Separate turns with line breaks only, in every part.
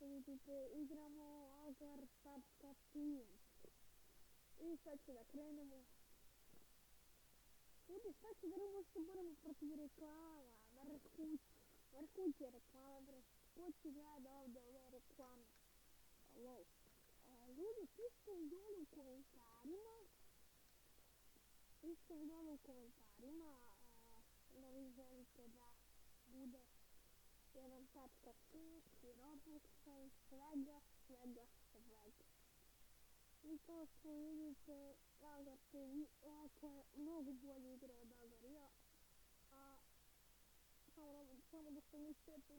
vidite, igramo Agar Startup Team. I sad će da krenemo. Ljudi, šta će da radimo, se borimo protiv reklama, vrhuće reklame, ko će gleda ovdje ove reklame? Wow. Ljudi, pišite mi dole u komentarima, da vi želite da bude 1.6 i Robuxa i svega. I kao što vidite, Agar TV ovako je mnogo bolje igra od Agarija, a samo da se mi cepi,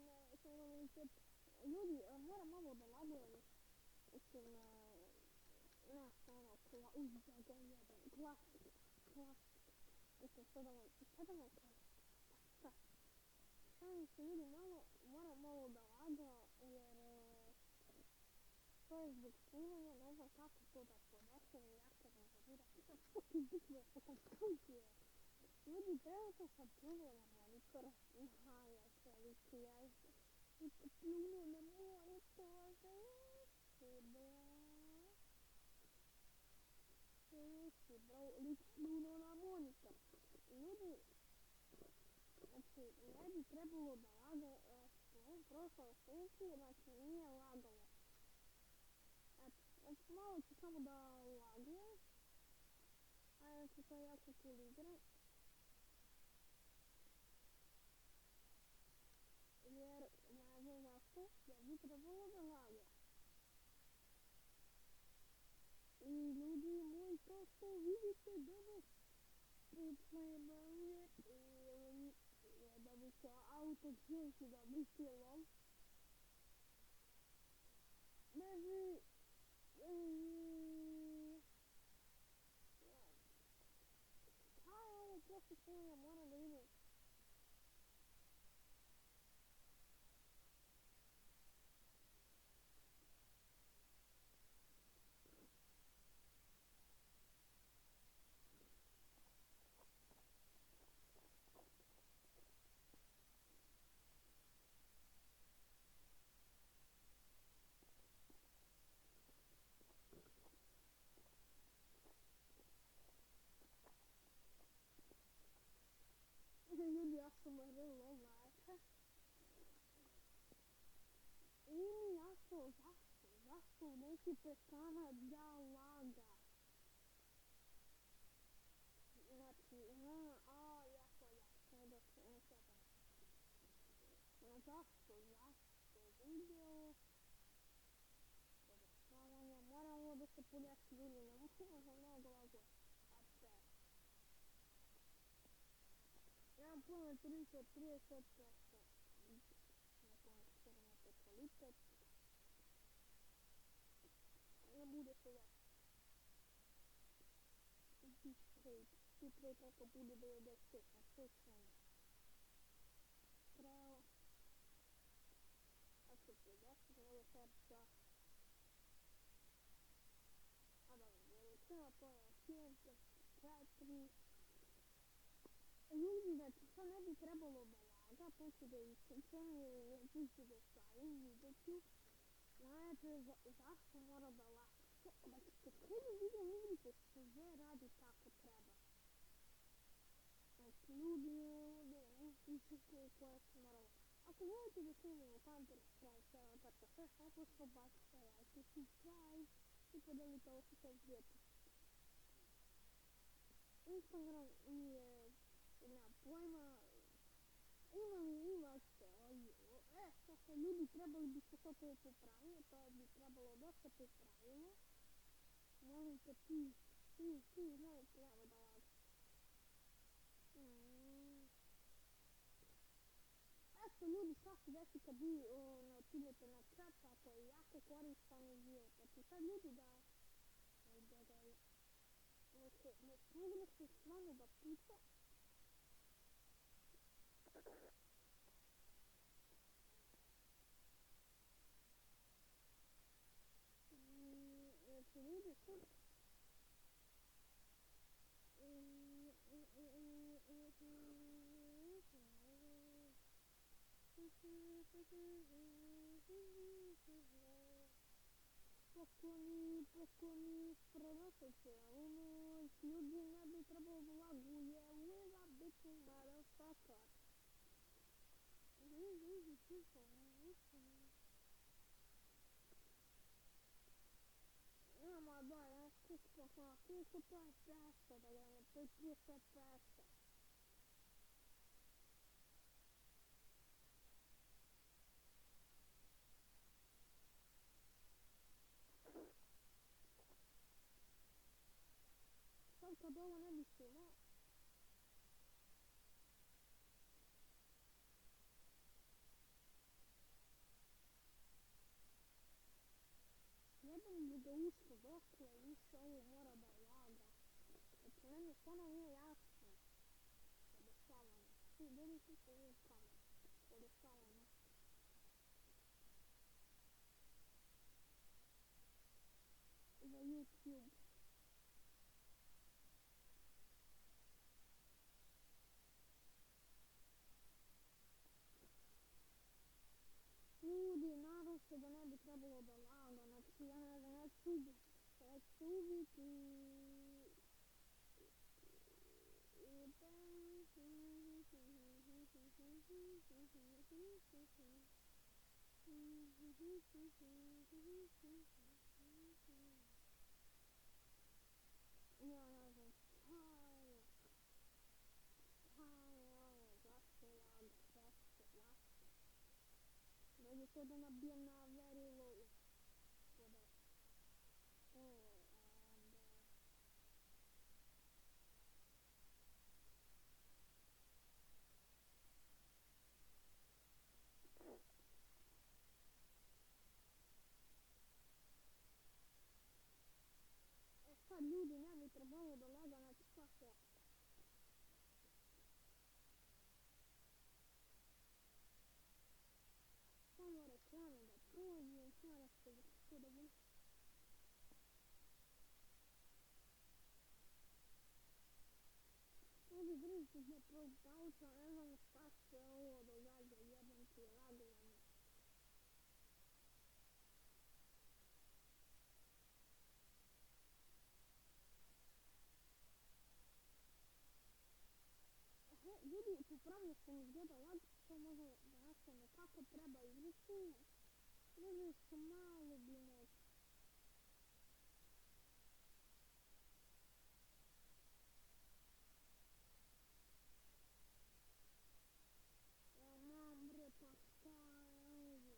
ljudi, moram malo da lagujem, mislim, nešto ono, klasik, mislim, šta da vam kažem, šta? Šalim se, ljudi, moram malo da laga, jer to je zbog snimanja, ne znam kako to da podnesem, jako ne zavira, šta fucking bukve, fucking punk. Ljudi, trenutno sam pljunuo na monitor, ja se liči, ja sam pljunuo na monitor, lik pljunuo na monitor. Ljudi, znači, ne bi trebalo da laga, u prošloj snimci, znači nije lagalo. Znači, malo ću samo da lagujem, a znači to je jako cool igra. Jer ne znam zašto, da bi trebalo da laga. I ljudi moji, kao što vidite danas, pripremanje da bi se auto činci da bi silom. Beži! Šta je ovo prošle snimanja, moram da vidim. Ljudi, ja sam vrlo mlaka. I jasno, zašto neki prestana da laga? Znači, jasno, dok se ne sjećam. Zašto video? Podešavanje, moramo da se podjesi ljudi, ne možemo mnogo laguje. Nemam puno 30%. Nekako kvalitet. Ne bude se da. Bitrate neka bude 95 na sve strane. Pravo. Ako 50, ovo herca. A da vam veličina, to je 1.4. Ljudi, znači, to ne bi trebalo da laga, to ću da ispričam ili tu ću da stavim, vidjet ću. Najče, zašto mora da laga? Znači, kad krenim video, vidite, sve radi kako treba. Znači, ljudi, ovdje, koje su moralo. Ako volite da snimimo Counter Strike 7.6, opusto bacite like i subscribe i podelite ovo sa svojim prijateljima. Instagram je, nemam pojma, ima se, šta se ljudi, trebali bi se to popravilo, to bi trebalo da se popravilo. Molim te, please, molim te, nemoj da laga. Eto ljudi, šta se desi kad vi ne idete na chat, a to je jako koristan uvijek. Znači sad ljudi da mogu se s vama da priča. Znači ljudi sad pokloni prenoseće, ono, ljudi ne bi trebalo da laguje, with a big motherfucker. Ma daj, ja koliko to je pesa, da ga ne 30 pesa. Sad kad ovo ne mislimo, jebam mu ga ušto, dokle više ovo mora da laga. Znači, meni stvarno nije jasno. Podešavamo. Svi bili su po ovom kameru. Podešavamo. Za YouTube. Ljudi, nadam se da ne bi trebalo da laga. Znači, ja neću ubiti. Ja ne znam šta je ovo, zašto laga, zašto. Dođe to da nabijem na very low. Sad ljudi ne bi trebalo da laga, znači šta se. Samo reklame da prođe, sada se to da bude. Ovdje držite za prođavca, ne znam šta se ovo događa, jebam ti lagovanje. Ljudi, popravio sam izgleda lag, to može da nastavimo kako treba izvršiti. Možda sam malo bi nešto. Mam bre, pa šta je ovo?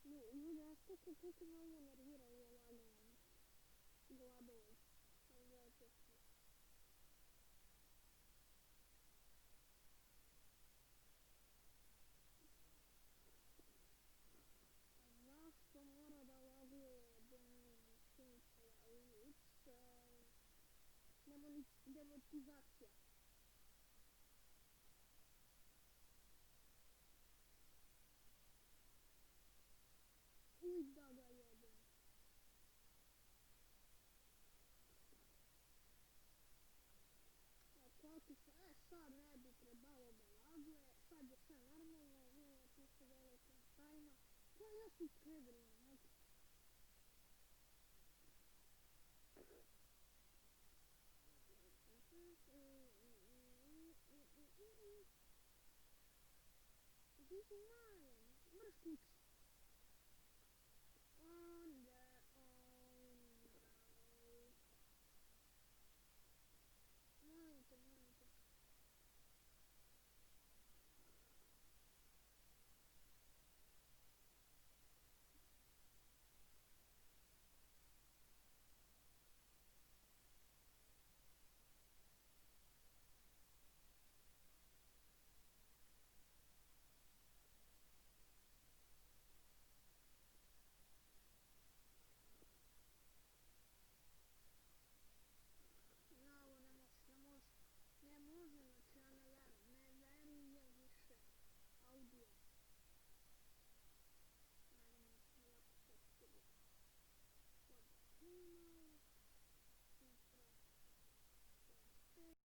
Ljudi, ja koliko me ovo nervira ovo laganje. Gladovo. Sad gledajte svi. Zašto mora da laguje demonetizacija. Uj da ga jebem. Kako se, sad ne bi trebalo da laguje, sad je sve normalno, nije napisao velikim tajma. Pa ja sam skrebrila, znači. This is mine. Mršnić.